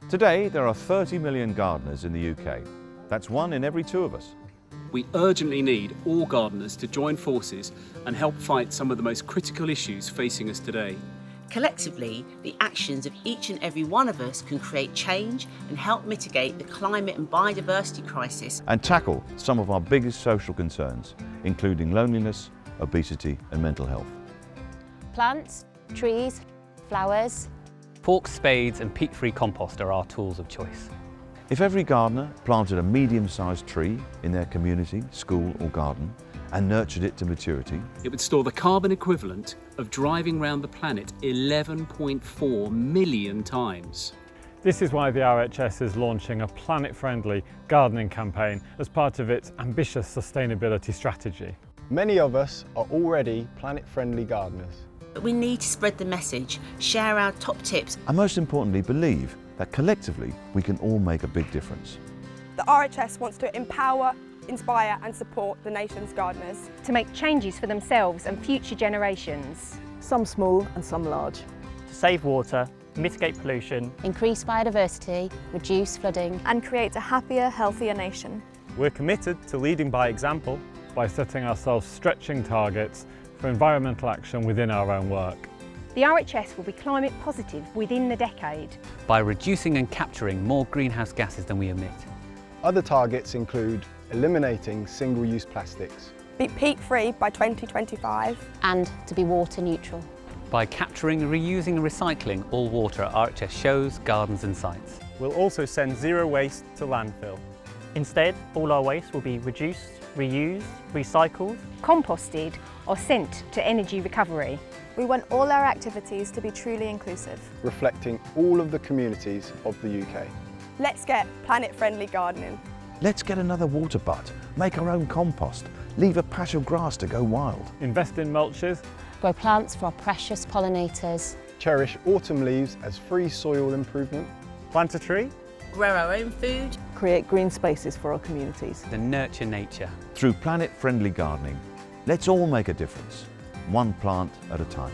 Today, there are 30 million gardeners in the UK. That's 1 in every 2 of us. We urgently need all gardeners to join forces and help fight some of the most critical issues facing us today. Collectively, the actions of each and every one of us can create change and help mitigate the climate and biodiversity crisis. And tackle some of our biggest social concerns, including loneliness, obesity and mental health. Plants, trees, flowers. Forks, spades and peat-free compost are our tools of choice. If every gardener planted a medium-sized tree in their community, school or garden and nurtured it to maturity, It would store the carbon equivalent of driving round the planet 11.4 million times. This is why the RHS is launching a planet-friendly gardening campaign as part of its ambitious sustainability strategy. Many of us are already planet-friendly gardeners. But we need to spread the message, share our top tips. and most importantly believe that collectively we can all make a big difference. The RHS wants to empower, inspire and support the nation's gardeners. To make changes for themselves and future generations. Some small and some large. To save water, mitigate pollution, Increase biodiversity, reduce flooding. And create a happier, healthier nation. We're committed to leading by example by setting ourselves stretching targets for environmental action within our own work. The RHS will be climate positive within the decade. By reducing and capturing more greenhouse gases than we emit. Other targets include eliminating single-use plastics, Be peat-free by 2025. And to be water neutral. By capturing, reusing and recycling all water at RHS shows, gardens and sites. We'll also send zero waste to landfill. Instead, all our waste will be reduced, reused, recycled. Composted or sent to energy recovery. We want all our activities to be truly inclusive. reflecting all of the communities of the UK. Let's get planet-friendly gardening. Let's get another water butt, make our own compost, leave a patch of grass to go wild. Invest in mulches. Grow plants for our precious pollinators. Cherish autumn leaves as free soil improvement. Plant a tree. Grow our own food. Create green spaces for our communities. And nurture nature. Through planet-friendly gardening, let's all make a difference, 1 plant at a time.